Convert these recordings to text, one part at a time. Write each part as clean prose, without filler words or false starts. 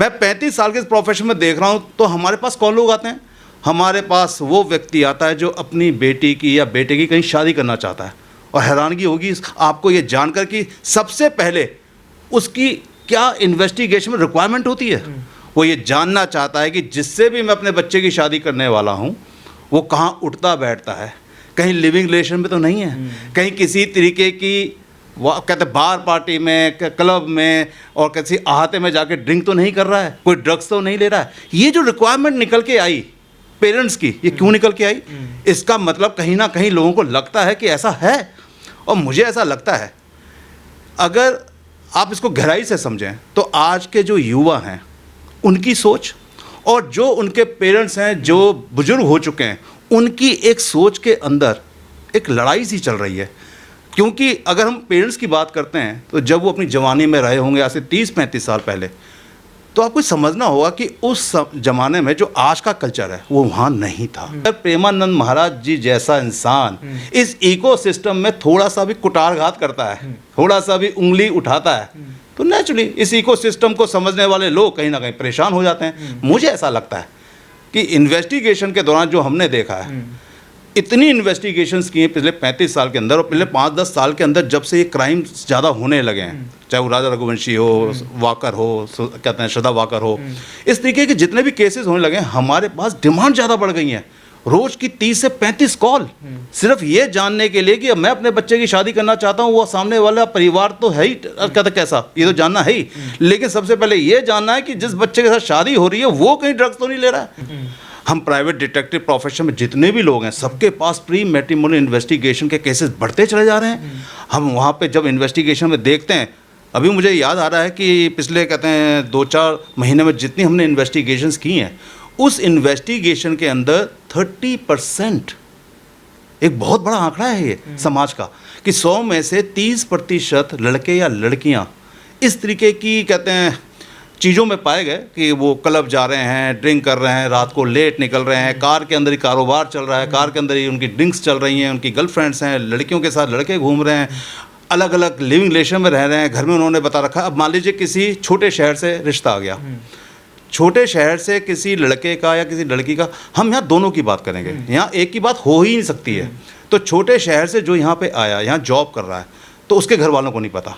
मैं 35 साल के इस प्रोफेशन में देख रहा हूँ, तो हमारे पास कौन लोग आते हैं? हमारे पास वो व्यक्ति आता है जो अपनी बेटी की या बेटे की कहीं शादी करना चाहता है, और हैरानगी होगी आपको ये जानकर कि सबसे पहले उसकी क्या इन्वेस्टिगेशन में रिक्वायरमेंट होती है। वो ये जानना चाहता है कि जिससे भी मैं अपने बच्चे की शादी करने वाला हूँ वो कहाँ उठता बैठता है, कहीं लिविंग रिलेशन में तो नहीं है, कहीं किसी तरीके की कहते बार पार्टी में, क्लब में और किसी अहाते में जाके ड्रिंक तो नहीं कर रहा है, कोई ड्रग्स तो नहीं ले रहा है। ये जो रिक्वायरमेंट निकल के आई पेरेंट्स की, ये क्यों निकल के आई? इसका मतलब कहीं ना कहीं लोगों को लगता है कि ऐसा है, और मुझे ऐसा लगता है अगर आप इसको गहराई से समझें तो आज के जो युवा हैं उनकी सोच और जो उनके पेरेंट्स हैं जो बुजुर्ग हो चुके हैं उनकी एक सोच के अंदर एक लड़ाई सी चल रही है। क्योंकि अगर हम पेरेंट्स की बात करते हैं तो जब वो अपनी जवानी में रहे होंगे आज से 30-35 साल पहले, तो आपको समझना होगा कि उस ज़माने में जो आज का कल्चर है वो वहाँ नहीं था। अगर प्रेमानंद महाराज जी जैसा इंसान इस इकोसिस्टम में थोड़ा सा भी कुटारघात करता है, थोड़ा सा भी उंगली उठाता है, तो नेचुरली इस इकोसिस्टम को समझने वाले लोग कहीं ना कहीं परेशान हो जाते हैं। मुझे ऐसा लगता है कि इन्वेस्टिगेशन के दौरान जो हमने देखा है, इतनी इन्वेस्टिगेशंस की हैं पिछले 35 साल के अंदर, और पिछले 5-10 साल के अंदर जब से ये क्राइम ज़्यादा होने लगे हैं, चाहे वो राजा रघुवंशी हो, वाकर हो, कहते हैं श्रद्धा वाकर हो, इस तरीके के जितने भी केसेस होने लगे हैं, हमारे पास डिमांड ज़्यादा बढ़ गई है। रोज़ की 30 से 35 कॉल सिर्फ ये जानने के लिए कि मैं अपने बच्चे की शादी करना चाहता हूँ, वो सामने वाला परिवार तो है ही, कहते कैसा, ये तो जानना है ही, लेकिन सबसे पहले ये जानना है कि जिस बच्चे के साथ शादी हो रही है वो कहीं ड्रग्स तो नहीं ले रहा है। हम प्राइवेट डिटेक्टिव प्रोफेशन में जितने भी लोग हैं सबके पास प्री मैट्रिमोनियल इन्वेस्टिगेशन के केसेस बढ़ते चले जा रहे हैं। हम वहाँ पे जब इन्वेस्टिगेशन में देखते हैं, अभी मुझे याद आ रहा है कि पिछले कहते हैं 2-4 महीने में जितनी हमने इन्वेस्टिगेशंस की हैं, उस इन्वेस्टिगेशन के अंदर 30%, एक बहुत बड़ा आंकड़ा है ये समाज का, कि 100 में से 30% लड़के या लड़कियाँ इस तरीके की कहते हैं चीज़ों में पाए गए कि वो क्लब जा रहे हैं, ड्रिंक कर रहे हैं, रात को लेट निकल रहे हैं, कार के अंदर ही कारोबार चल रहा है, कार के अंदर ही उनकी ड्रिंक्स चल रही हैं, उनकी गर्लफ्रेंड्स हैं, लड़कियों के साथ लड़के घूम रहे हैं, अलग अलग लिविंग रिलेशन में रह रहे हैं, घर में उन्होंने बता रखा। अब मान लीजिए किसी छोटे शहर से रिश्ता आ गया, छोटे शहर से किसी लड़के का या किसी लड़की का, हम यहाँ दोनों की बात करेंगे, यहाँ एक की बात हो ही नहीं सकती है। तो छोटे शहर से जो यहाँ पे आया, यहाँ जॉब कर रहा है, तो उसके घर वालों को नहीं पता,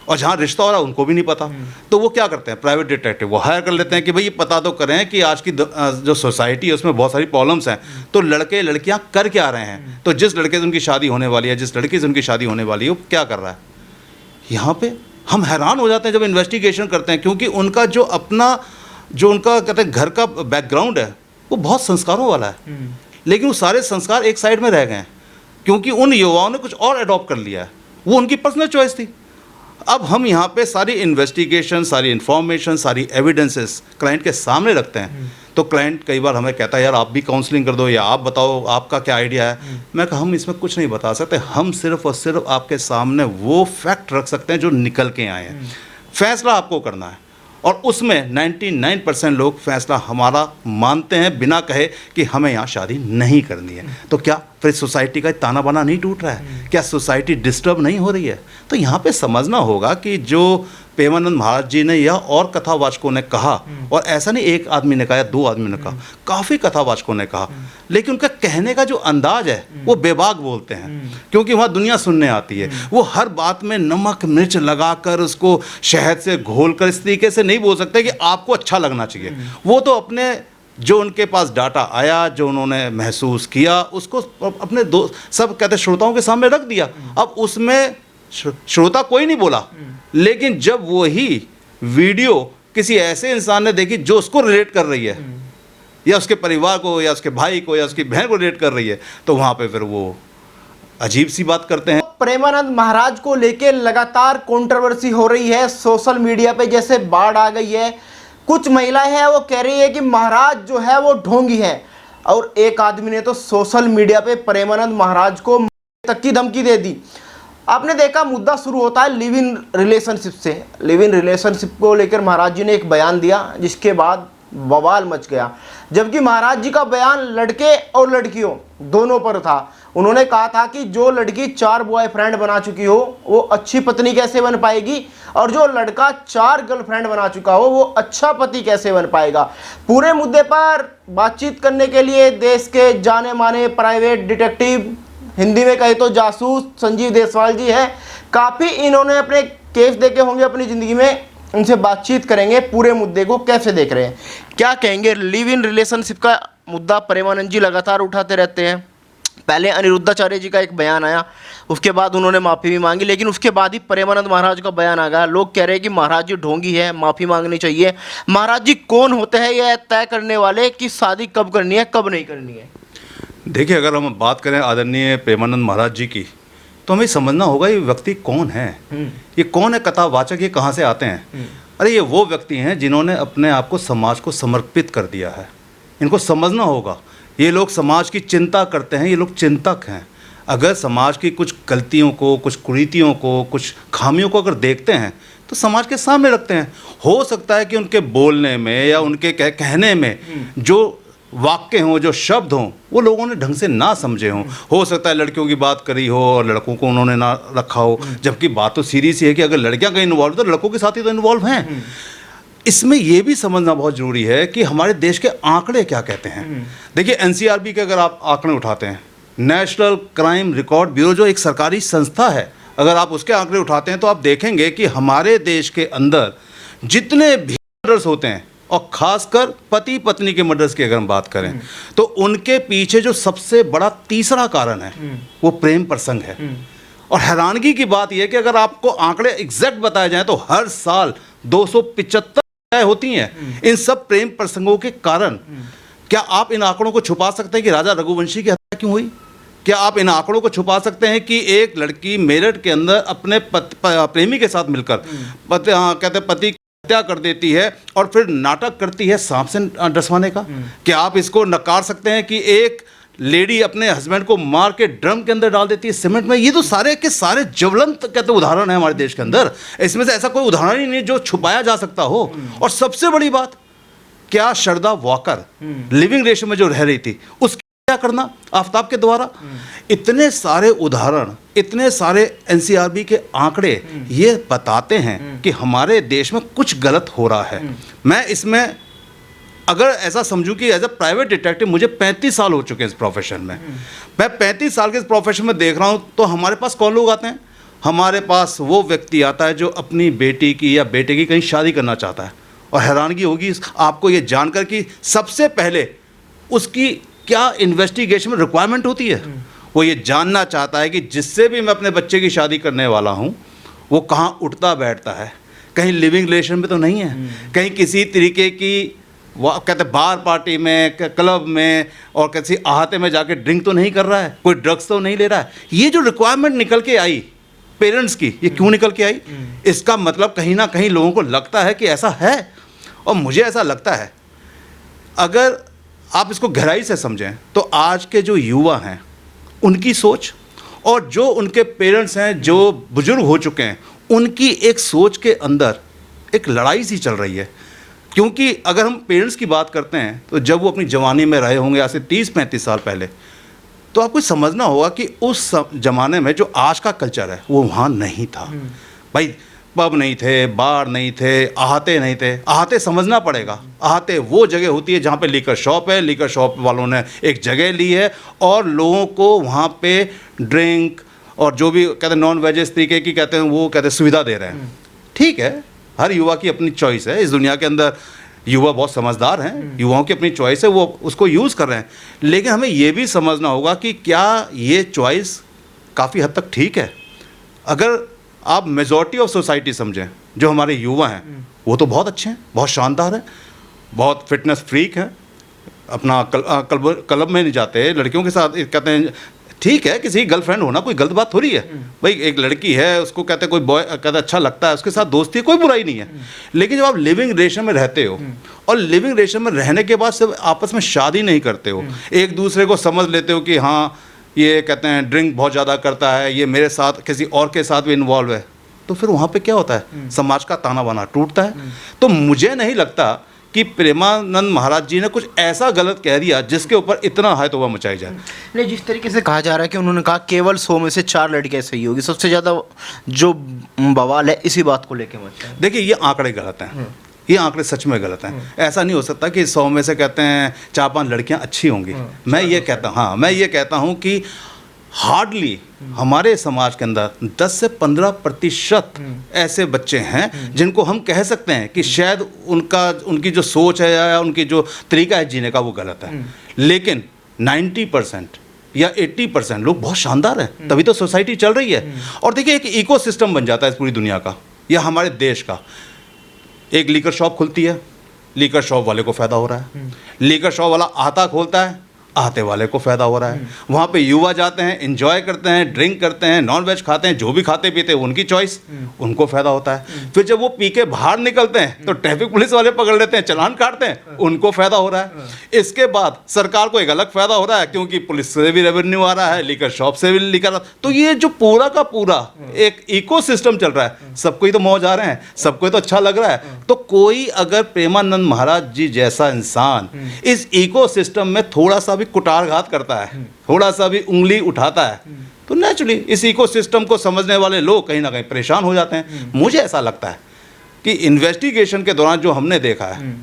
और जहाँ रिश्ता हो रहा है उनको भी नहीं पता। तो वो क्या करते हैं, प्राइवेट डिटेक्टिव वो हायर कर लेते हैं कि भाई ये पता तो करें कि आज की जो सोसाइटी है उसमें बहुत सारी प्रॉब्लम्स हैं, तो लड़के लड़कियाँ कर क्या रहे हैं, तो जिस लड़के से उनकी शादी होने वाली है, जिस लड़की से उनकी शादी होने वाली है, वो क्या कर रहा है। यहाँ पे हम हैरान हो जाते हैं जब इन्वेस्टिगेशन करते हैं, क्योंकि उनका जो अपना जो उनका कहते हैं घर का बैकग्राउंड है वो बहुत संस्कारों वाला है, लेकिन वो सारे संस्कार एक साइड में रह गए हैं क्योंकि उन युवाओं ने कुछ और अडॉप्ट कर लिया है, वो उनकी पर्सनल चॉइस थी। अब हम यहाँ पे सारी इन्वेस्टिगेशन, सारी इन्फॉर्मेशन, सारी एविडेंसेस क्लाइंट के सामने रखते हैं, तो क्लाइंट कई बार हमें कहता है यार आप भी काउंसलिंग कर दो, या आप बताओ आपका क्या आइडिया है। मैं कहा हम इसमें कुछ नहीं बता सकते, हम सिर्फ और सिर्फ आपके सामने वो फैक्ट रख सकते हैं जो निकल के आए हैं। फैसला आपको करना है, और उसमें 99% लोग फैसला हमारा मानते हैं बिना कहे कि हमें यहाँ शादी नहीं करनी है। तो क्या फिर सोसाइटी का ताना बाना नहीं टूट रहा है? क्या सोसाइटी डिस्टर्ब नहीं हो रही है? तो यहाँ पे समझना होगा कि जो प्रेमानंद महाराज जी ने या और कथावाचकों ने कहा, और ऐसा नहीं एक आदमी ने कहा या 2 आदमी ने कहा, काफ़ी कथावाचकों ने कहा, लेकिन उनका कहने का जो अंदाज है वो बेबाक बोलते हैं, क्योंकि वहाँ दुनिया सुनने आती है। वो हर बात में नमक मिर्च लगाकर उसको शहद से घोलकर इस तरीके से नहीं बोल सकते कि आपको अच्छा लगना चाहिए। वो तो अपने जो उनके पास डाटा आया, जो उन्होंने महसूस किया, उसको अपने सब कहते श्रोताओं के सामने रख दिया। अब उसमें श्रोता कोई नहीं बोला, लेकिन जब वही वीडियो किसी ऐसे इंसान ने देखी जो उसको रिलेट कर रही है, या उसके परिवार को, या उसके भाई को, या उसकी बहन को रिलेट कर रही है, तो वहाँ पे फिर वो अजीब सी बात करते हैं। प्रेमानंद महाराज को लेके लगातार कंट्रोवर्सी हो रही है, सोशल मीडिया पे जैसे बाढ़ आ गई है। कुछ महिलाएं हैं वो कह रही है कि महाराज जो है वो ढोंगी है, और एक आदमी ने तो सोशल मीडिया पे प्रेमानंद महाराज को तक की धमकी दे दी। आपने देखा मुद्दा शुरू होता है लिव इन रिलेशनशिप से। लिव इन रिलेशनशिप को लेकर महाराज जी ने एक बयान दिया, जिसके बाद बवाल मच गया। जबकि महाराज जी का बयान लड़के और लड़कियों दोनों पर था। उन्होंने कहा था कि जो लड़की 4 बॉयफ्रेंड बना चुकी हो वो अच्छी पत्नी कैसे बन पाएगी, और जो लड़का 4 गर्लफ्रेंड बना चुका हो वो अच्छा पति कैसे बन पाएगा। पूरे मुद्दे पर बातचीत करने के लिए देश के जाने माने प्राइवेट डिटेक्टिव, हिंदी में कहे तो जासूस, संजीव देसवाल जी है। काफ़ी इन्होंने अपने केस देखे होंगे अपनी ज़िंदगी में, उनसे बातचीत करेंगे, पूरे मुद्दे को कैसे देख रहे हैं, क्या कहेंगे। लिव इन रिलेशनशिप का मुद्दा प्रेमानंद जी लगातार उठाते रहते हैं। पहले अनिरुद्धाचार्य जी का एक बयान आया, उसके बाद उन्होंने माफ़ी भी मांगी, लेकिन उसके बाद ही प्रेमानंद महाराज का बयान आ गया। लोग कह रहे हैं कि महाराज जी ढोंगी है, माफ़ी मांगनी चाहिए। महाराज जी कौन होते हैं यह तय करने वाले कि शादी कब करनी है कब नहीं करनी है? देखिए, अगर हम बात करें आदरणीय प्रेमानंद महाराज जी की, तो हमें समझना होगा ये व्यक्ति कौन है, ये कौन है कथावाचक, ये कहाँ से आते हैं। अरे ये वो व्यक्ति हैं जिन्होंने अपने आप को समाज को समर्पित कर दिया है। इनको समझना होगा, ये लोग समाज की चिंता करते हैं, ये लोग चिंतक हैं। अगर समाज की कुछ गलतियों को, कुछ कुरीतियों को, कुछ खामियों को अगर देखते हैं तो समाज के सामने रखते हैं। हो सकता है कि उनके बोलने में या उनके कहने में जो वाक्य हों, जो शब्द हों, वो लोगों ने ढंग से ना समझे हों। हो सकता है लड़कियों की बात करी हो और लड़कों को उन्होंने ना रखा हो, जबकि बात तो सीरियस ही है कि अगर लड़कियां कहीं इन्वॉल्व तो लड़कों के साथ ही तो इन्वॉल्व हैं। इसमें ये भी समझना बहुत ज़रूरी है कि हमारे देश के आंकड़े क्या कहते हैं। देखिए, एनसीआरबी के अगर आप आंकड़े उठाते हैं, नेशनल क्राइम रिकॉर्ड ब्यूरो जो एक सरकारी संस्था है, अगर आप उसके आंकड़े उठाते हैं तो आप देखेंगे कि हमारे देश के अंदर जितने भी मर्डर्स होते हैं, और ख़ासकर पति पत्नी के मर्डर्स की अगर हम बात करें, तो उनके पीछे जो सबसे बड़ा तीसरा कारण है वो प्रेम प्रसंग है। और हैरानगी की बात यह है कि अगर आपको आंकड़े एग्जैक्ट बताए जाएं तो हर साल 275 होती हैं इन सब प्रेम प्रसंगों के कारण। क्या आप इन आंकड़ों को छुपा सकते हैं कि राजा रघुवंशी की हत्या क्यों हुई? क्या आप इन आंकड़ों को छुपा सकते हैं कि एक लड़की मेरठ के अंदर अपने प्रेमी के साथ मिलकर कहते पति हत्या कर देती है और फिर नाटक करती है सांप से डसवाने का? क्या आप इसको नकार सकते हैं कि एक लेडी अपने हस्बैंड को मार के ड्रम के अंदर डाल देती है सीमेंट में? ये तो सारे के सारे ज्वलंत कहते उदाहरण है हमारे देश के अंदर। इसमें से ऐसा कोई उदाहरण ही नहीं जो छुपाया जा सकता हो। और सबसे बड़ी बात, क्या श्रद्धा वॉकर लिविंग रिलेशन में जो रह रही थी उसकी क्या करना आफ्ताब के द्वारा? इतने सारे उदाहरण, इतने सारे एनसीआरबी के आंकड़े ये बताते हैं कि हमारे देश में कुछ गलत हो रहा है। मैं इसमें अगर ऐसा समझूं कि एज अ प्राइवेट डिटेक्टिव मुझे 35 साल हो चुके हैं इस प्रोफेशन में, मैं 35 साल के इस प्रोफेशन में देख रहा हूं, तो हमारे पास कौन लोग आते हैं? हमारे पास वो व्यक्ति आता है जो अपनी बेटी की या बेटे की कहीं शादी करना चाहता है। और हैरानगी होगी आपको ये जानकर कि सबसे पहले उसकी क्या इन्वेस्टिगेशन में रिक्वायरमेंट होती है। वो ये जानना चाहता है कि जिससे भी मैं अपने बच्चे की शादी करने वाला हूँ वो कहाँ उठता बैठता है, कहीं लिविंग रिलेशन में तो नहीं है, कहीं किसी तरीके की कहते बार पार्टी में, क्लब में और किसी अहाते में जाके ड्रिंक तो नहीं कर रहा है, कोई ड्रग्स तो नहीं ले रहा है। ये जो रिक्वायरमेंट निकल के आई पेरेंट्स की, ये क्यों निकल के आई? इसका मतलब कहीं ना कहीं लोगों को लगता है कि ऐसा है। और मुझे ऐसा लगता है, अगर आप इसको गहराई से समझें तो आज के जो युवा हैं उनकी सोच और जो उनके पेरेंट्स हैं जो बुजुर्ग हो चुके हैं उनकी एक सोच के अंदर एक लड़ाई सी चल रही है। क्योंकि अगर हम पेरेंट्स की बात करते हैं तो जब वो अपनी जवानी में रहे होंगे आज से 30-35 साल पहले, तो आपको समझना होगा कि उस ज़माने में जो आज का कल्चर है वो वहाँ नहीं था। भाई पब नहीं थे, बार नहीं थे, अहाते नहीं थे। अहाते समझना पड़ेगा, अहाते वो जगह होती है जहाँ पे लीकर शॉप है, लीकर शॉप वालों ने एक जगह ली है और लोगों को वहाँ पे ड्रिंक और जो भी कहते हैं नॉन वेज इस तरीके की कहते हैं वो कहते हैं सुविधा दे रहे हैं। ठीक है, हर युवा की अपनी चॉइस है। इस दुनिया के अंदर युवा बहुत समझदार हैं, युवाओं की अपनी चॉइस है, वो उसको यूज़ कर रहे हैं। लेकिन हमें ये भी समझना होगा कि क्या ये चॉइस काफ़ी हद तक ठीक है? अगर आप मेजॉरिटी ऑफ सोसाइटी समझें, जो हमारे युवा हैं वो तो बहुत अच्छे हैं, बहुत शानदार हैं, बहुत फिटनेस फ्रीक हैं, अपना क्लब में नहीं जाते, लड़कियों के साथ कहते हैं ठीक है, किसी की गर्लफ्रेंड होना कोई गलत बात थोड़ी है। भाई एक लड़की है, उसको कहते हैं कोई बॉय कहते अच्छा लगता है, उसके साथ दोस्ती है, कोई बुराई नहीं है। लेकिन जब आप लिविंग रिलेशन में रहते हो और लिविंग रिलेशन में रहने के बाद सिर्फ आपस में शादी नहीं करते हो, एक दूसरे को समझ लेते हो कि हाँ ये कहते हैं ड्रिंक बहुत ज़्यादा करता है, ये मेरे साथ किसी और के साथ भी इन्वॉल्व है, तो फिर वहाँ पे क्या होता है? समाज का ताना बाना टूटता है। तो मुझे नहीं लगता कि प्रेमानंद महाराज जी ने कुछ ऐसा गलत कह दिया जिसके ऊपर इतना हाय तौबा मचाई जाए। नहीं, जिस तरीके से कहा जा रहा है कि उन्होंने कहा केवल 100 में से 4 लड़कियां सही होगी, सबसे ज़्यादा जो बवाल है इसी बात को लेके मचा है। देखिए ये आंकड़े गलत हैं, ये आंकड़े सच में गलत हैं। ऐसा नहीं हो सकता कि 100 में से कहते हैं 4-5 लड़कियां अच्छी होंगी। मैं ये कहता हूँ कि हार्डली हमारे समाज के अंदर 10 से 15% ऐसे बच्चे हैं जिनको हम कह सकते हैं कि शायद उनकी जो सोच है या उनकी जो तरीका है जीने का वो गलत है। लेकिन 90% या 80% लोग बहुत शानदार हैं, तभी तो सोसाइटी चल रही है। और देखिए एक इकोसिस्टम बन जाता है इस पूरी दुनिया का या हमारे देश का। एक लीकर शॉप खुलती है, लीकर शॉप वाले को फ़ायदा हो रहा है। लीकर शॉप वाला आता खोलता है, आते वाले को फ़ायदा हो रहा है। वहाँ पे युवा जाते हैं, एंजॉय करते हैं, ड्रिंक करते हैं, नॉन वेज खाते हैं, जो भी खाते पीते हैं उनकी चॉइस, उनको फ़ायदा होता है। फिर जब वो पी के बाहर निकलते हैं तो ट्रैफिक पुलिस वाले पकड़ लेते हैं, चालान काटते हैं, उनको फ़ायदा हो रहा है। इसके बाद सरकार को एक अलग फ़ायदा हो रहा है क्योंकि पुलिस से भी रेवेन्यू आ रहा है, लीकर शॉप से भी लीकर। तो ये जो पूरा का पूरा एक इकोसिस्टम चल रहा है, सबको ही तो मौज आ रहे हैं, सबको ही तो अच्छा लग रहा है। तो कोई अगर प्रेमानंद महाराज जी जैसा इंसान इस इकोसिस्टम में थोड़ा सा भी कुटारघात करता है, थोड़ा सा भी उंगली उठाता है, तो नेचुरली इस इकोसिस्टम को समझने वाले लोग कहीं ना कहीं परेशान हो जाते हैं। मुझे ऐसा लगता है कि इन्वेस्टिगेशन के दौरान जो हमने देखा है,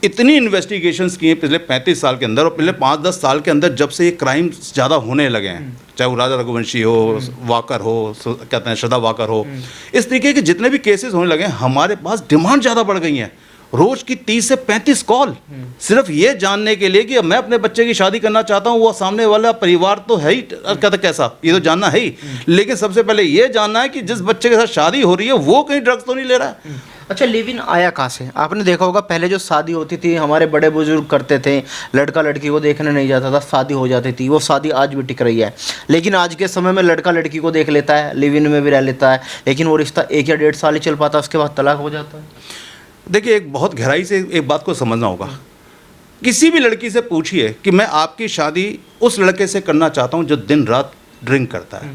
इतनी इन्वेस्टिगेशंस की हैं पिछले 35 साल के अंदर और पिछले 5-10 साल के अंदर जब से ये क्राइम ज़्यादा होने लगे हैं, चाहे वो राजा रघुवंशी हो, वाकर हो, कहते हैं श्रद्धा वाकर हो, इस तरीके के जितने भी केसेस होने लगे हैं, हमारे पास डिमांड ज़्यादा बढ़ गई हैं। रोज की 30 से 35 कॉल सिर्फ ये जानने के लिए कि मैं अपने बच्चे की शादी करना चाहता हूँ, वो सामने वाला परिवार तो है ही, कहते कैसा, ये तो जानना है ही, लेकिन सबसे पहले ये जानना है कि जिस बच्चे के साथ शादी हो रही है वो कहीं ड्रग्स तो नहीं ले रहा है। अच्छा, लिव इन आया कहाँ से? आपने देखा होगा पहले जो शादी होती थी हमारे बड़े बुजुर्ग करते थे, लड़का लड़की को देखने नहीं जाता था, शादी हो जाती थी। वो शादी आज भी टिक रही है, लेकिन आज के समय में लड़का लड़की को देख लेता है, लिव इन में भी रह लेता है, लेकिन वो रिश्ता 1 या 1.5 साल ही चल पाता है, उसके बाद तलाक हो जाता है। देखिए एक बहुत गहराई से एक बात को समझना होगा। किसी भी लड़की से पूछिए कि मैं आपकी शादी उस लड़के से करना चाहता हूँ जो दिन रात ड्रिंक करता है,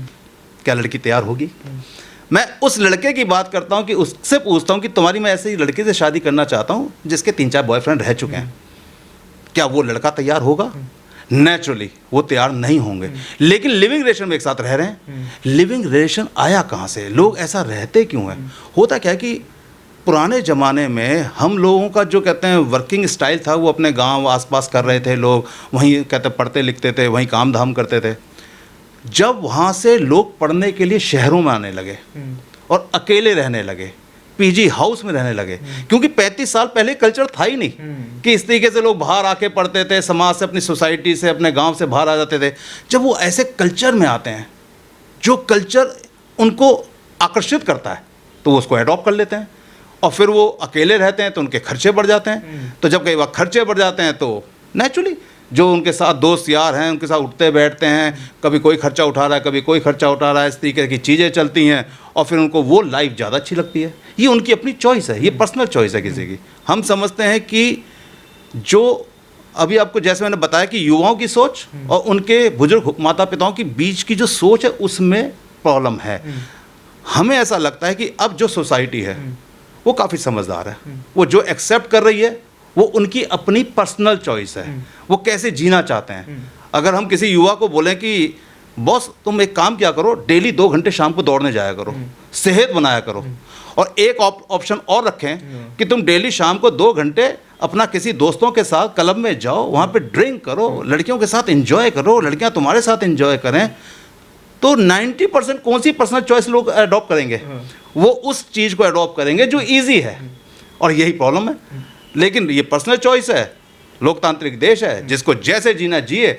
क्या लड़की तैयार होगी? मैं उस लड़के की बात करता हूँ कि उससे पूछता हूँ कि तुम्हारी मैं ऐसे ही लड़के से शादी करना चाहता हूँ जिसके 3-4 बॉयफ्रेंड रह चुके हैं, क्या वो लड़का तैयार होगा? नेचुरली वो तैयार नहीं होंगे। लेकिन लिविंग रिलेशन में एक साथ रह रहे हैं। लिविंग रिलेशन आया कहाँ से? लोग ऐसा रहते क्यों हैं? होता क्या है कि पुराने ज़माने में हम लोगों का जो कहते हैं वर्किंग स्टाइल था, वो अपने गांव आसपास कर रहे थे, लोग वहीं कहते पढ़ते लिखते थे, वहीं काम धाम करते थे। जब वहाँ से लोग पढ़ने के लिए शहरों में आने लगे और अकेले रहने लगे, पीजी हाउस में रहने लगे, क्योंकि 35 साल पहले कल्चर था ही नहीं कि इस तरीके से लोग बाहर आके पढ़ते थे, समाज से, अपनी सोसाइटी से, अपने गाँव से बाहर आ जाते थे। जब वो ऐसे कल्चर में आते हैं जो कल्चर उनको आकर्षित करता है तो वो उसको एडॉप्ट कर लेते हैं और फिर वो अकेले रहते हैं तो उनके खर्चे बढ़ जाते हैं। तो जब कई बार खर्चे बढ़ जाते हैं तो नेचुरली जो उनके साथ दोस्त यार हैं उनके साथ उठते बैठते हैं, कभी कोई खर्चा उठा रहा है, कभी कोई खर्चा उठा रहा है, इस तरीके की चीज़ें चलती हैं और फिर उनको वो लाइफ ज़्यादा अच्छी लगती है। ये उनकी अपनी चॉइस है, ये पर्सनल चॉइस है किसी की। हम समझते हैं कि जो अभी आपको जैसे मैंने बताया कि युवाओं की सोच और उनके बुजुर्ग माता पिताओं के बीच की जो सोच है उसमें प्रॉब्लम है। हमें ऐसा लगता है कि अब जो सोसाइटी है वो काफ़ी समझदार है, वो जो एक्सेप्ट कर रही है वो उनकी अपनी पर्सनल चॉइस है, वो कैसे जीना चाहते हैं। अगर हम किसी युवा को बोलें कि बॉस तुम एक काम क्या करो, डेली 2 घंटे शाम को दौड़ने जाया करो, सेहत बनाया करो, और एक ऑप्शन और रखें कि तुम डेली शाम को 2 घंटे अपना किसी दोस्तों के साथ क्लब में जाओ, वहाँ पे ड्रिंक करो, लड़कियों के साथ एंजॉय करो, लड़कियाँ तुम्हारे साथ एंजॉय करें, तो 90% कौन सी पर्सनल चॉइस लोग अडॉप्ट करेंगे? वो उस चीज़ को अडॉप्ट करेंगे जो ईजी है, और यही प्रॉब्लम है। लेकिन ये पर्सनल चॉइस है, लोकतांत्रिक देश है, जिसको जैसे जीना जिए,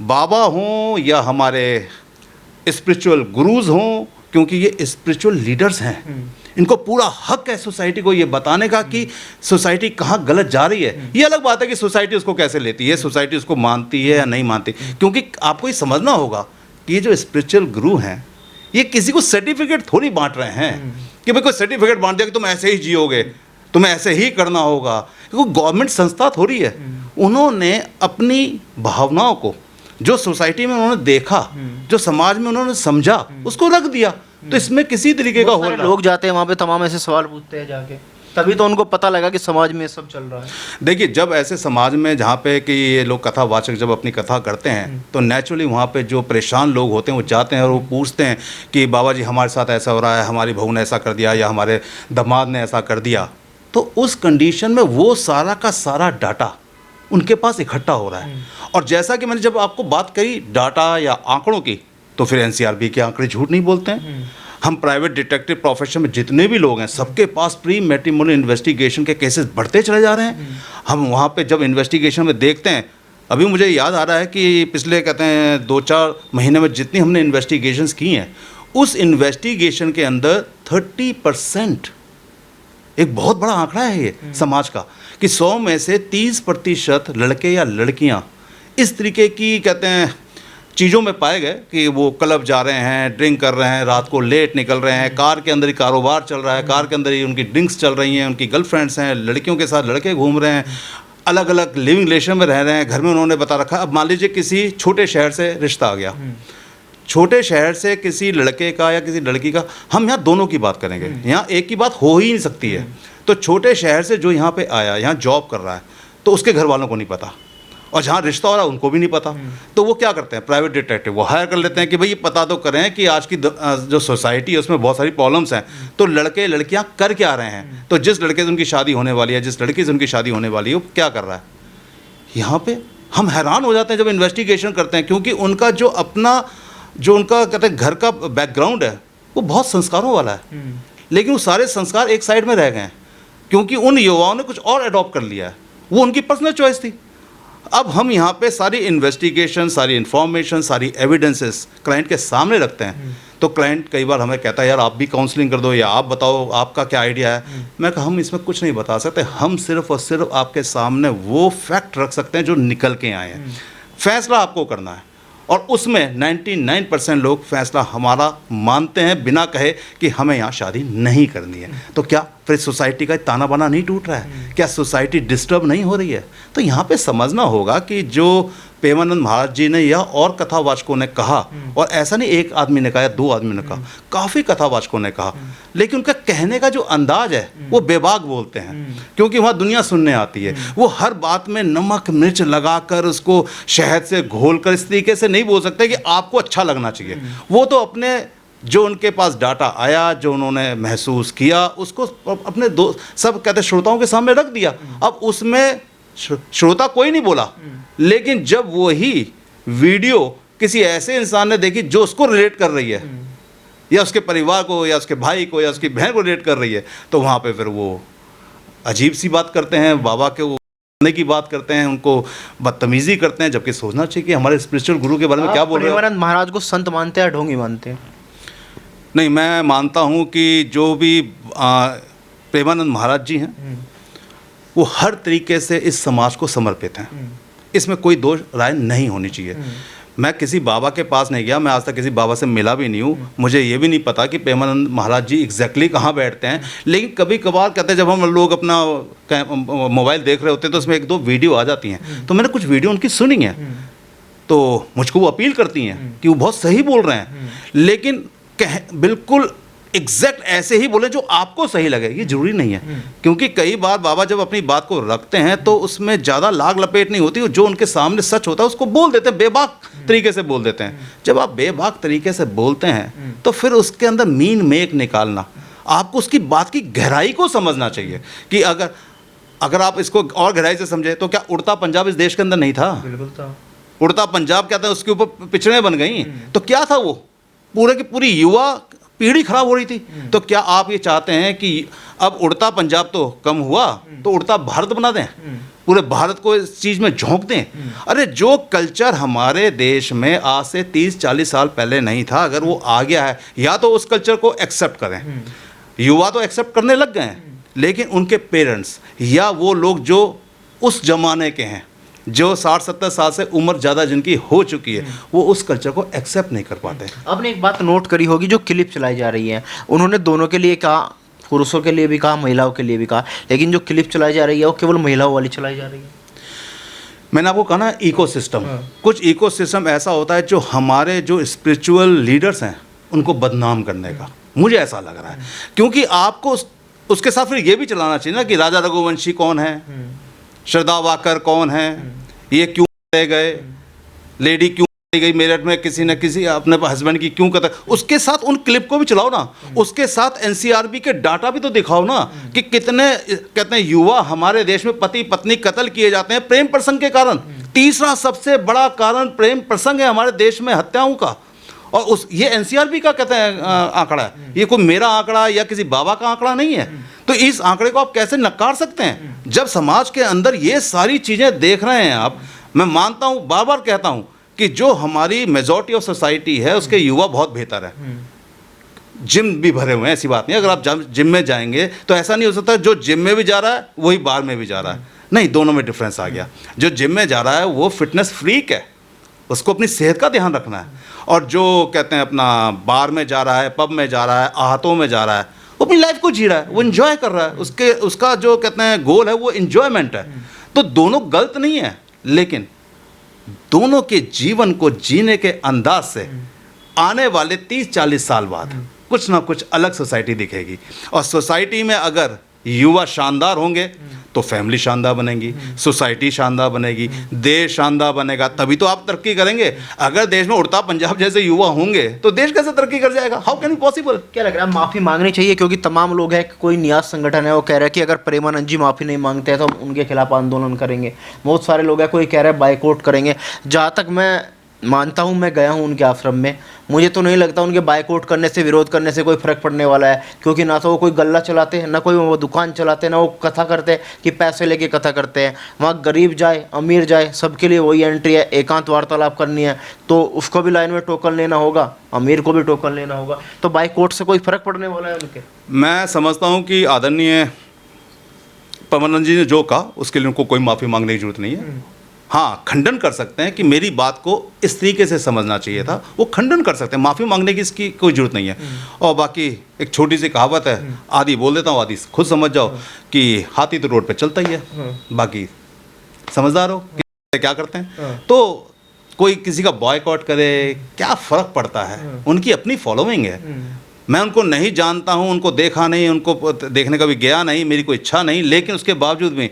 बाबा हों या हमारे स्पिरिचुअल गुरुज हों, क्योंकि ये स्पिरिचुअल लीडर्स हैं, इनको पूरा हक है सोसाइटी को ये बताने का कि सोसाइटी कहाँ गलत जा रही है। ये अलग बात है कि सोसाइटी उसको कैसे लेती है, सोसाइटी उसको मानती है या नहीं मानती, क्योंकि आपको ये समझना होगा कि ये जो स्पिरिचुअल गुरु हैं ये किसी को सर्टिफिकेट थोड़ी बांट रहे हैं कि भाई कोई सर्टिफिकेट बांट दिया कि तुम ऐसे ही जियोगे, तुम्हें ऐसे ही करना होगा। क्योंकि गवर्नमेंट संस्था थोड़ी है, उन्होंने अपनी भावनाओं को जो सोसाइटी में उन्होंने देखा, जो समाज में उन्होंने समझा, उसको रख दिया। तो इसमें किसी तरीके का हो रहा, लोग जाते हैं वहाँ पे तमाम ऐसे सवाल पूछते हैं जाके। तभी तो उनको पता लगा कि समाज में ये सब चल रहा है। देखिए, जब ऐसे समाज में जहाँ पे कि ये लोग कथावाचक जब अपनी कथा करते हैं तो नेचुरली वहाँ पे जो परेशान लोग होते हैं वो जाते हैं और वो पूछते हैं कि बाबा जी हमारे साथ ऐसा हो रहा है, हमारी बहू ने ऐसा कर दिया या हमारे दामाद ने ऐसा कर दिया। तो उस कंडीशन में वो सारा का सारा डाटा उनके पास इकट्ठा हो रहा है। और जैसा कि मैंने जब आपको बात करी डाटा या आंकड़ों की, तो फिर एनसीआरबी के आंकड़े झूठ नहीं बोलते हैं। हम प्राइवेट डिटेक्टिव प्रोफेशन में जितने भी लोग हैं सबके पास प्री मैट्रिमोनियल इन्वेस्टिगेशन के केसेस बढ़ते चले जा रहे हैं। हम वहाँ पे जब इन्वेस्टिगेशन में देखते हैं, अभी मुझे याद आ रहा है कि पिछले कहते हैं 2-4 महीने में जितनी हमने इन्वेस्टिगेशंस की हैं, उस इन्वेस्टिगेशन के अंदर 30%, एक बहुत बड़ा आंकड़ा है ये समाज का, कि 100 में से 30% लड़के या लड़कियाँ इस तरीके की कहते हैं चीज़ों में पाए गए कि वो क्लब जा रहे हैं, ड्रिंक कर रहे हैं, रात को लेट निकल रहे हैं, कार के अंदर ही कारोबार चल रहा है, कार के अंदर ही उनकी ड्रिंक्स चल रही हैं, उनकी गर्लफ्रेंड्स हैं, लड़कियों के साथ लड़के घूम रहे हैं, अलग अलग लिविंग रिलेशन में रह रहे हैं, घर में उन्होंने बता रखा। अब मान लीजिए किसी छोटे शहर से रिश्ता आ गया, छोटे शहर से किसी लड़के का या किसी लड़की का, हम यहाँ दोनों की बात करेंगे, यहाँ एक की बात हो ही नहीं सकती है। तो छोटे शहर से जो यहाँ पे आया, यहाँ जॉब कर रहा है, तो उसके घर वालों को नहीं पता, और जहाँ रिश्ता हो रहा है उनको भी नहीं पता। तो वो क्या करते हैं, प्राइवेट डिटेक्टिव वो हायर कर लेते हैं कि भाई ये पता तो करें कि आज की जो सोसाइटी है उसमें बहुत सारी प्रॉब्लम्स हैं, तो लड़के लड़कियाँ कर क्या रहे हैं, तो जिस लड़के से उनकी शादी होने वाली है, जिस लड़की से उनकी शादी होने वाली है, वो क्या कर रहा है। यहाँ पे हम हैरान हो जाते हैं जब इन्वेस्टिगेशन करते हैं, क्योंकि उनका जो अपना जो उनका कहते हैं घर का बैकग्राउंड है वो बहुत संस्कारों वाला है, लेकिन वो सारे संस्कार एक साइड में रह गए हैं क्योंकि उन युवाओं ने कुछ और अडॉप्ट कर लिया है, वो उनकी पर्सनल चॉइस थी। अब हम यहाँ पे सारी इन्वेस्टिगेशन, सारी इन्फॉर्मेशन, सारी एविडेंसेस क्लाइंट के सामने रखते हैं, तो क्लाइंट कई बार हमें कहता है यार आप भी काउंसलिंग कर दो या आप बताओ आपका क्या आइडिया है। मैं कहा हम इसमें कुछ नहीं बता सकते, हम सिर्फ और सिर्फ आपके सामने वो फैक्ट रख सकते हैं जो निकल के आए हैं। फैसला आपको करना है, और उसमें 99% लोग फैसला हमारा मानते हैं बिना कहे कि हमें यहाँ शादी नहीं करनी है। तो क्या फिर सोसाइटी का ताना बाना नहीं टूट रहा है, क्या सोसाइटी डिस्टर्ब नहीं हो रही है। तो यहाँ पे समझना होगा कि जो प्रेमानंद महाराज जी ने या और कथावाचकों ने कहा, और ऐसा नहीं एक आदमी ने कहा या 2 आदमी ने कहा, काफ़ी कथावाचकों ने कहा, लेकिन उनका कहने का जो अंदाज है वो बेबाक बोलते हैं, क्योंकि वहाँ दुनिया सुनने आती है। वो हर बात में नमक मिर्च लगाकर उसको शहद से घोलकर इस तरीके से नहीं बोल सकते कि आपको अच्छा लगना चाहिए। वो तो अपने जो उनके पास डाटा आया, जो उन्होंने महसूस किया, उसको अपने सब कहते श्रोताओं के सामने रख दिया। अब उसमें श्रोता कोई नहीं बोला, लेकिन जब वही वीडियो किसी ऐसे इंसान ने देखी जो उसको रिलेट कर रही है, या उसके परिवार को या उसके भाई को या उसकी बहन को रिलेट कर रही है, तो वहाँ पे फिर वो अजीब सी बात करते हैं, बाबा के वो की बात करते हैं, उनको बदतमीजी करते हैं, जबकि सोचना चाहिए कि हमारे स्पिरिचुअल गुरु के बारे में क्या बोल रहे हैं। प्रेमानंद महाराज को संत मानते हैं या ढोंगी मानते हैं? नहीं, मैं मानता हूँ कि जो भी प्रेमानंद महाराज जी हैं वो हर तरीके से इस समाज को समर्पित हैं, इसमें कोई दोष राय नहीं होनी चाहिए। मैं किसी बाबा के पास नहीं गया, मैं आज तक किसी बाबा से मिला भी नहीं हूँ, मुझे ये भी नहीं पता कि प्रेमानंद महाराज जी एग्जैक्टली कहाँ बैठते हैं। लेकिन कभी कभार कहते हैं जब हम लोग अपना मोबाइल देख रहे होते हैं तो उसमें 1-2 वीडियो आ जाती हैं, तो मैंने कुछ वीडियो उनकी सुनी है, तो मुझको वो अपील करती हैं कि वो बहुत सही बोल रहे हैं, लेकिन बिल्कुल एग्जैक्ट ऐसे ही बोले जो आपको सही लगे, ये जरूरी नहीं है। क्योंकि कई बार बाबा जब अपनी बात को रखते हैं तो उसमें ज़्यादा लाग लपेट नहीं होती, जो उनके सामने सच होता है उसको बोल देते हैं, बेबाक तरीके से बोल देते हैं। जब आप बेबाक तरीके से बोलते हैं तो फिर उसके अंदर मीन मेक निकालना, आपको उसकी बात की गहराई को समझना चाहिए कि अगर आप इसको और गहराई से समझे तो क्या उड़ता पंजाब इस देश के अंदर नहीं था? बिल्कुल था। उड़ता पंजाब क्या था, उसके ऊपर पिछड़े बन गई, तो क्या था वो, पूरे की पूरी युवा पीढ़ी खराब हो रही थी। तो क्या आप ये चाहते हैं कि अब उड़ता पंजाब तो कम हुआ तो उड़ता भारत बना दें, पूरे भारत को इस चीज़ में झोंक दें? अरे जो कल्चर हमारे देश में आज से 30-40 साल पहले नहीं था, अगर वो आ गया है, या तो उस कल्चर को एक्सेप्ट करें। युवा तो एक्सेप्ट करने लग गए हैं, लेकिन उनके पेरेंट्स या वो लोग जो उस जमाने के हैं, जो 60-70 साल से उम्र ज़्यादा जिनकी हो चुकी है, वो उस कल्चर को एक्सेप्ट नहीं कर पाते। आपने एक बात नोट करी होगी, जो क्लिप चलाई जा रही है, उन्होंने दोनों के लिए कहा, पुरुषों के लिए भी कहा, महिलाओं के लिए भी कहा, लेकिन जो क्लिप चलाई जा रही है वो केवल महिलाओं वाली चलाई जा रही है। मैंने आपको कहा ना इकोसिस्टम, कुछ इकोसिस्टम ऐसा होता है जो हमारे जो स्पिरिचुअल लीडर्स हैं उनको बदनाम करने का, मुझे ऐसा लग रहा है। क्योंकि आपको उसके साथ फिर ये भी चलाना चाहिए ना कि राजा रघुवंशी कौन है, श्रद्धा वाकर कौन है, ये क्यों मारे गए, लेडी क्यों मारी गई मेरठ में, किसी न किसी अपने हस्बैंड की क्यों कतल, उसके साथ उन क्लिप को भी चलाओ ना, उसके साथ एनसीआरबी के डाटा भी तो दिखाओ ना कि कितने कहते हैं युवा हमारे देश में पति पत्नी कत्ल किए जाते हैं प्रेम प्रसंग के कारण। तीसरा सबसे बड़ा कारण प्रेम प्रसंग है हमारे देश में हत्याओं का। और उस ये एनसीआरबी का कहते हैं आंकड़ा है, ये कोई मेरा आंकड़ा या किसी बाबा का आंकड़ा नहीं है। तो इस आंकड़े को आप कैसे नकार सकते हैं जब समाज के अंदर ये सारी चीज़ें देख रहे हैं आप। मैं मानता हूँ, बार बार कहता हूँ कि जो हमारी मेजॉरिटी ऑफ सोसाइटी है उसके युवा बहुत बेहतर है, जिम भी भरे हुए हैं, ऐसी बात नहीं। अगर आप जिम में जाएंगे तो ऐसा नहीं हो सकता जो जिम में भी जा रहा है वही बार में भी जा रहा है, नहीं, दोनों में डिफरेंस आ गया। जो जिम में जा रहा है वो फिटनेस फ्रीक है, उसको अपनी सेहत का ध्यान रखना है, और जो कहते हैं अपना बार में जा रहा है, पब में जा रहा है, आहतों में जा रहा है, वो अपनी लाइफ को जी रहा है, वो इन्जॉय कर रहा है, उसका जो कहते हैं गोल है वो इन्जॉयमेंट है। तो दोनों गलत नहीं है, लेकिन दोनों के जीवन को जीने के अंदाज से आने वाले 30-40 साल बाद कुछ ना कुछ अलग सोसाइटी दिखेगी। और सोसाइटी में अगर युवा शानदार होंगे तो फैमिली शानदार बनेगी, सोसाइटी शानदार बनेगी, देश शानदार बनेगा, तभी तो आप तरक्की करेंगे। अगर देश में उड़ता पंजाब जैसे युवा होंगे तो देश कैसे तरक्की कर जाएगा? How can possible? क्या लग रहा है माफ़ी मांगनी चाहिए? क्योंकि तमाम लोग हैं, कोई न्यास संगठन है वो कह रहा है कि अगर प्रेमानंद जी माफ़ी नहीं मांगते हैं तो हम उनके खिलाफ आंदोलन करेंगे। बहुत सारे लोग हैं, कोई कह रहा है बाइकआउट करेंगे। जहाँ तक मैं मानता हूँ, मैं गया हूँ उनके आश्रम में, मुझे तो नहीं लगता उनके बाइकआउट करने से, विरोध करने से कोई फ़र्क पड़ने वाला है। क्योंकि ना तो वो कोई गल्ला चलाते हैं, ना कोई वो दुकान चलाते हैं, ना वो कथा करते हैं कि पैसे लेके कथा करते हैं। वहाँ गरीब जाए अमीर जाए सबके लिए वही एंट्री है। एकांत वार्तालाप करनी है तो उसको भी लाइन में टोकन लेना होगा, अमीर को भी टोकन लेना होगा। तो बाइकआउट से कोई फ़र्क पड़ने वाला है उनके? मैं समझता हूँ कि आदरणीय परमानंद जी ने जो कहा उसके लिए उनको कोई माफ़ी मांगने की जरूरत नहीं है। हाँ, खंडन कर सकते हैं कि मेरी बात को इस तरीके से समझना चाहिए था, वो खंडन कर सकते हैं, माफ़ी मांगने की इसकी कोई ज़रूरत नहीं है। और बाकी एक छोटी सी कहावत है, आदि बोल देता हूँ, आदि खुद समझ जाओ कि हाथी तो रोड पे चलता ही है, बाकी समझदार हो कि क्या करते हैं। तो कोई किसी का बॉयकॉट करे, क्या फ़र्क पड़ता है, उनकी अपनी फॉलोइंग है। मैं उनको नहीं जानता हूँ, उनको देखा नहीं, उनको देखने का भी गया नहीं, मेरी कोई इच्छा नहीं, लेकिन उसके बावजूद भी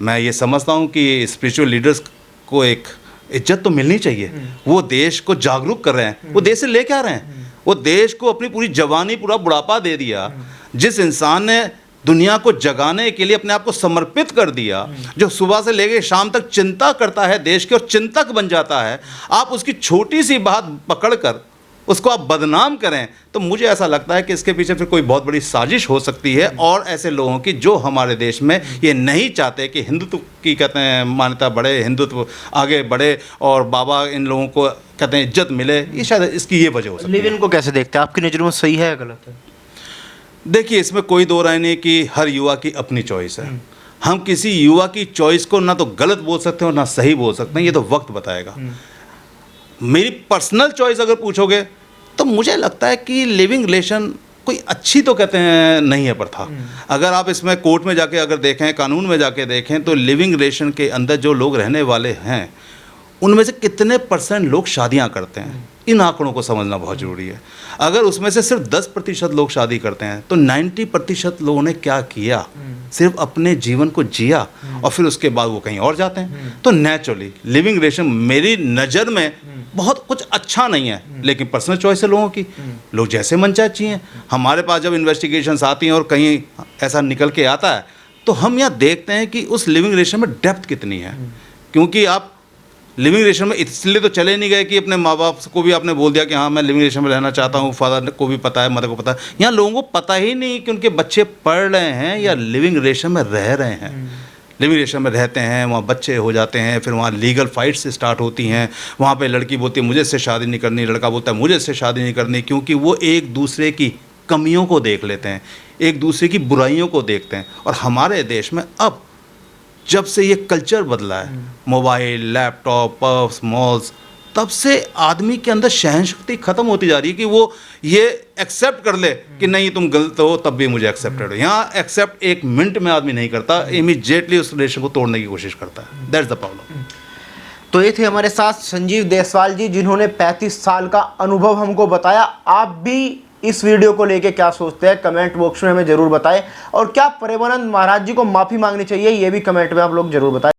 मैं ये समझता हूँ कि स्पिरिचुअल लीडर्स को एक इज्जत तो मिलनी चाहिए। वो देश को जागरूक कर रहे हैं, वो देश से लेके आ रहे हैं, वो देश को अपनी पूरी जवानी, पूरा बुढ़ापा दे दिया। जिस इंसान ने दुनिया को जगाने के लिए अपने आप को समर्पित कर दिया, जो सुबह से लेकर शाम तक चिंता करता है देश की और चिंतक बन जाता है, आप उसकी छोटी सी बात पकड़कर उसको आप बदनाम करें, तो मुझे ऐसा लगता है कि इसके पीछे फिर कोई बहुत बड़ी साजिश हो सकती है। और ऐसे लोगों की जो हमारे देश में ये नहीं चाहते कि हिंदुत्व की कहते हैं मान्यता बढ़े, हिंदुत्व आगे बढ़े और बाबा इन लोगों को कहते हैं इज्जत मिले, ये शायद इसकी ये वजह हो सकती है। लिव इन को कैसे देखते हैं? आपकी नज़र में सही है या गलत है? देखिए, इसमें कोई दो राय नहीं कि हर युवा की अपनी चॉइस है। हम किसी युवा की चॉइस को ना तो गलत बोल सकते हैं और ना सही बोल सकते हैं, ये तो वक्त बताएगा। मेरी पर्सनल चॉइस अगर पूछोगे तो मुझे लगता है कि लिविंग रिलेशन कोई अच्छी तो कहते हैं नहीं है प्रथा। अगर आप इसमें कोर्ट में जाके अगर देखें, कानून में जाके देखें, तो लिविंग रिलेशन के अंदर जो लोग रहने वाले हैं उनमें से कितने % लोग शादियां करते हैं, इन आंकड़ों को समझना बहुत ज़रूरी है। अगर उसमें से सिर्फ 10% लोग शादी करते हैं तो 90% लोगों ने क्या किया, सिर्फ अपने जीवन को जिया और फिर उसके बाद वो कहीं और जाते हैं। तो नेचुरली लिविंग रिलेशन मेरी नज़र में बहुत कुछ अच्छा नहीं है, लेकिन पर्सनल चॉइस है लोगों की, लोग जैसे मन चाहे चाहिए। हमारे पास जब इन्वेस्टिगेशंस आती हैं और कहीं ऐसा निकल के आता है तो हम यहाँ देखते हैं कि उस लिविंग रिलेशन में डेप्थ कितनी है। क्योंकि आप लिविंग रिलेशन में इसलिए तो चले नहीं गए कि अपने माँ बाप को भी आपने बोल दिया कि हाँ मैं लिविंग रिलेशन में रहना चाहता हूँ, फादर को भी पता है, मदर को पता है। यहाँ लोगों को पता ही नहीं कि उनके बच्चे पढ़ रहे हैं या लिविंग रिलेशन में रह रहे हैं। लिविंग रिलेशन में रहते हैं, वहाँ बच्चे हो जाते हैं, फिर वहाँ लीगल फाइट्स स्टार्ट होती हैं। वहाँ पे लड़की बोलती है मुझे इससे शादी नहीं करनी, लड़का बोलता है मुझे इससे शादी नहीं करनी, क्योंकि वो एक दूसरे की कमियों को देख लेते हैं, एक दूसरे की बुराइयों को देखते हैं। और हमारे देश में अब जब से ये कल्चर बदला है, मोबाइल, लैपटॉप, पब्स, मॉल्स, तब से आदमी के अंदर सहनशक्ति ख़त्म होती जा रही है कि वो ये एक्सेप्ट कर ले कि नहीं तुम गलत हो तब भी मुझे एक्सेप्टेड हो। यहाँ एक्सेप्ट 1 मिनट में आदमी नहीं करता, इमीडिएटली उस रिलेशन को तोड़ने की कोशिश करता है। That's the problem. तो ये थे हमारे साथ संजीव देसवाल जी, जिन्होंने 35 साल का अनुभव हमको बताया। आप भी इस वीडियो को लेके क्या सोचते हैं कमेंट बॉक्स में हमें जरूर बताएं, और क्या प्रेमानंद महाराज जी को माफ़ी मांगनी चाहिए ये भी कमेंट में आप लोग जरूर बताएं।